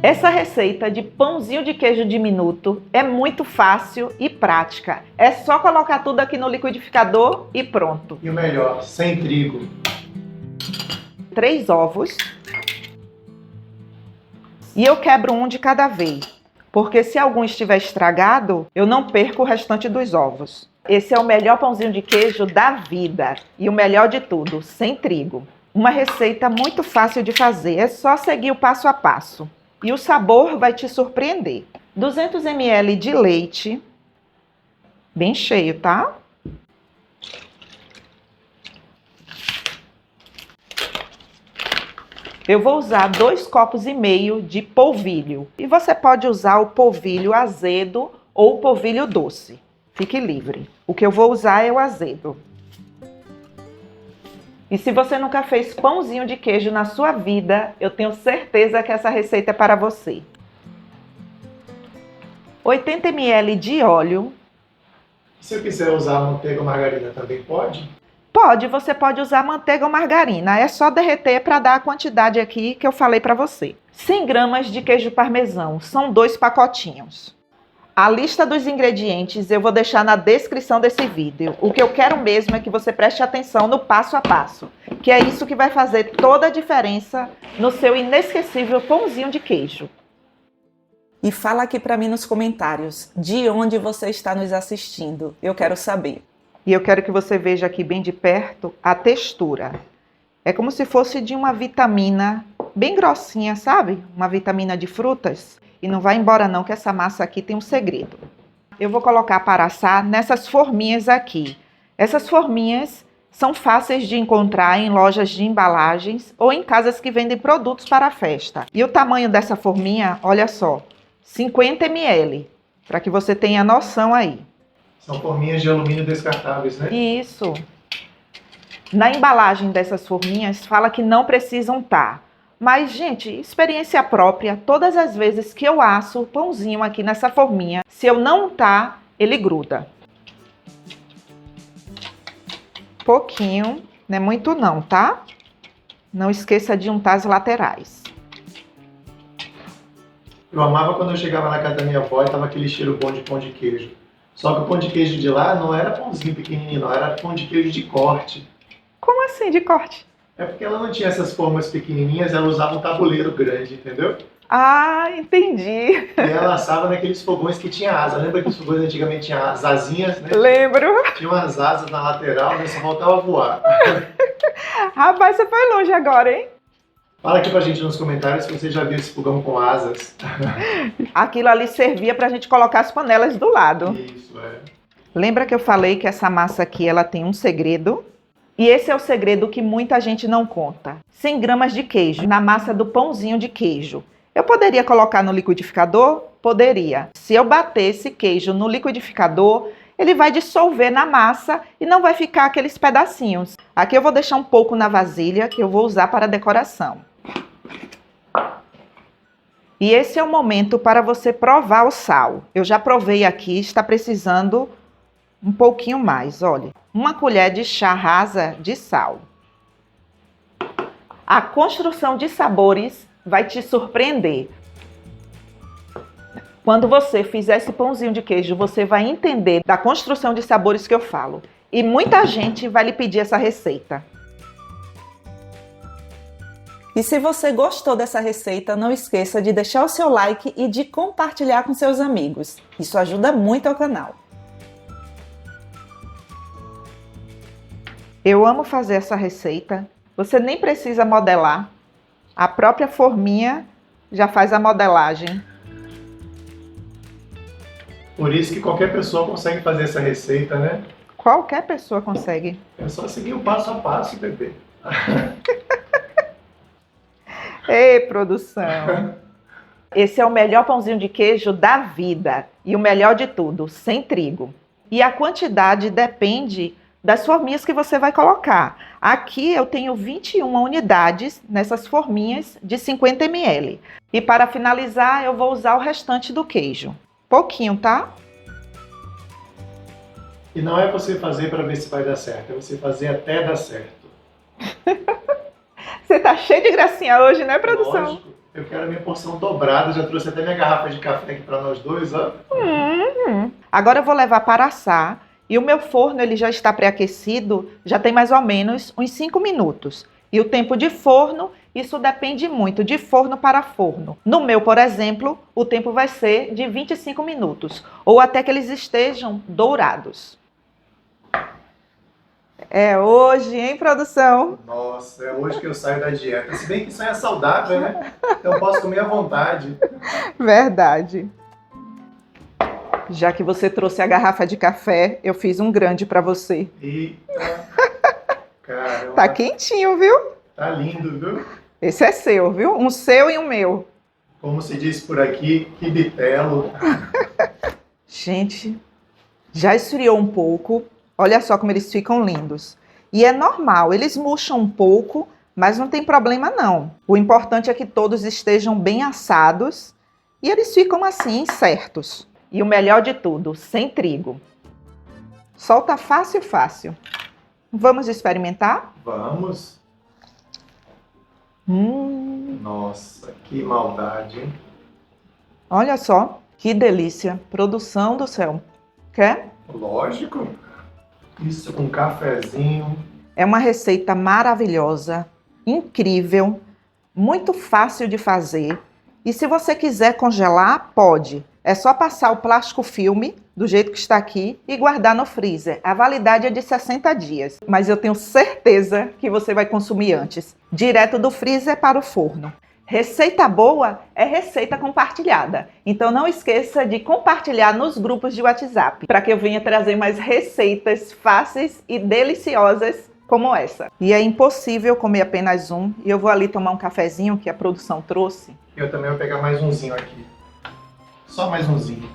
Essa receita de pãozinho de queijo diminuto é muito fácil e prática. É só colocar tudo aqui no liquidificador e pronto. E o melhor, sem trigo. 3 ovos. E eu quebro um de cada vez, porque se algum estiver estragado, eu não perco o restante dos ovos. Esse é o melhor pãozinho de queijo da vida e o melhor de tudo, sem trigo. Uma receita muito fácil de fazer, é só seguir o passo a passo. E o sabor vai te surpreender. 200 ml de leite, bem cheio, tá? Eu vou usar 2,5 copos de polvilho. E você pode usar o polvilho azedo ou o polvilho doce. Fique livre. O que eu vou usar é o azedo. E se você nunca fez pãozinho de queijo na sua vida, eu tenho certeza que essa receita é para você. 80 ml de óleo. Se eu quiser usar manteiga ou margarina, também pode? Pode, você pode usar manteiga ou margarina. É só derreter para dar a quantidade aqui que eu falei para você. 100 gramas de queijo parmesão, são 2 pacotinhos. A lista dos ingredientes eu vou deixar na descrição desse vídeo. O que eu quero mesmo é que você preste atenção no passo a passo, que é isso que vai fazer toda a diferença no seu inesquecível pãozinho de queijo. E fala aqui para mim nos comentários de onde você está nos assistindo. Eu quero saber. E eu quero que você veja aqui bem de perto a textura. É como se fosse de uma vitamina bem grossinha, sabe? Uma vitamina de frutas. E não vai embora não, que essa massa aqui tem um segredo. Eu vou colocar para assar nessas forminhas aqui. Essas forminhas são fáceis de encontrar em lojas de embalagens ou em casas que vendem produtos para a festa. E o tamanho dessa forminha, olha só, 50 ml, para que você tenha noção aí. São forminhas de alumínio descartáveis, né? Isso. Na embalagem dessas forminhas fala que não precisam estar. Mas, gente, experiência própria, todas as vezes que eu asso o pãozinho aqui nessa forminha, se eu não untar, ele gruda. Pouquinho, não é muito não, tá? Não esqueça de untar as laterais. Eu amava quando eu chegava na casa da minha avó e tava aquele cheiro bom de pão de queijo. Só que o pão de queijo de lá não era pãozinho pequenininho, não, era pão de queijo de corte. Como assim de corte? É porque ela não tinha essas formas pequenininhas, ela usava um tabuleiro grande, entendeu? Ah, entendi. E ela assava naqueles fogões que tinha asa. Lembra que os fogões antigamente tinham as asinhas, né? Lembro. Tinha umas asas na lateral, né? Só faltava voar. Rapaz, você foi longe agora, hein? Fala aqui pra gente nos comentários se você já viu esse fogão com asas. Aquilo ali servia pra gente colocar as panelas do lado. Isso, é. Lembra que eu falei que essa massa aqui, ela tem um segredo? E esse é o segredo que muita gente não conta. 100 gramas de queijo na massa do pãozinho de queijo. Eu poderia colocar no liquidificador? Poderia. Se eu bater esse queijo no liquidificador, ele vai dissolver na massa e não vai ficar aqueles pedacinhos. Aqui eu vou deixar um pouco na vasilha que eu vou usar para decoração. E esse é o momento para você provar o sal. Eu já provei aqui, está precisando um pouquinho mais, olha. 1 colher de chá rasa de sal. A construção de sabores vai te surpreender. Quando você fizer esse pãozinho de queijo, você vai entender da construção de sabores que eu falo. E muita gente vai lhe pedir essa receita. E se você gostou dessa receita, não esqueça de deixar o seu like e de compartilhar com seus amigos. Isso ajuda muito ao canal. Eu amo fazer essa receita. Você nem precisa modelar. A própria forminha já faz a modelagem. Por isso que qualquer pessoa consegue fazer essa receita, né? Qualquer pessoa consegue. É só seguir o passo a passo, bebê. Ei, produção! Esse é o melhor pãozinho de queijo da vida. E o melhor de tudo, sem trigo. E a quantidade depende das forminhas que você vai colocar. Aqui eu tenho 21 unidades nessas forminhas de 50 ml. E para finalizar, eu vou usar o restante do queijo. Pouquinho, tá? E não é você fazer para ver se vai dar certo, é você fazer até dar certo. Você tá cheio de gracinha hoje, né, produção? Lógico. Eu quero a minha porção dobrada, já trouxe até minha garrafa de café aqui para nós dois, ó. Agora eu vou levar para assar e o meu forno ele já está pré-aquecido, já tem mais ou menos uns 5 minutos. E o tempo de forno, isso depende muito de forno para forno. No meu, por exemplo, o tempo vai ser de 25 minutos, ou até que eles estejam dourados. É hoje, hein, produção? Nossa, é hoje que eu saio da dieta. Se bem que isso aí é saudável, né? Então eu posso comer à vontade. Verdade. Já que você trouxe a garrafa de café, eu fiz um grande para você. Eita, caramba. Tá quentinho, viu? Tá lindo, viu? Esse é seu, viu? Um seu e um meu. Como se diz por aqui, que bitelo. Gente, já esfriou um pouco. Olha só como eles ficam lindos. E é normal, eles murcham um pouco, mas não tem problema não. O importante é que todos estejam bem assados e eles ficam assim, certos. E o melhor de tudo, sem trigo. Solta fácil, fácil. Vamos experimentar? Vamos? Nossa, que maldade, hein? Olha só, que delícia. Produção do céu. Quer? Lógico. Isso com cafezinho. É uma receita maravilhosa, incrível, muito fácil de fazer. E se você quiser congelar, pode. É só passar o plástico filme, do jeito que está aqui, e guardar no freezer. A validade é de 60 dias. Mas eu tenho certeza que você vai consumir antes. Direto do freezer para o forno. Receita boa é receita compartilhada. Então não esqueça de compartilhar nos grupos de WhatsApp, para que eu venha trazer mais receitas fáceis e deliciosas como essa. E é impossível comer apenas um, e eu vou ali tomar um cafezinho que a produção trouxe. Eu também vou pegar mais umzinho aqui. Só mais umzinho.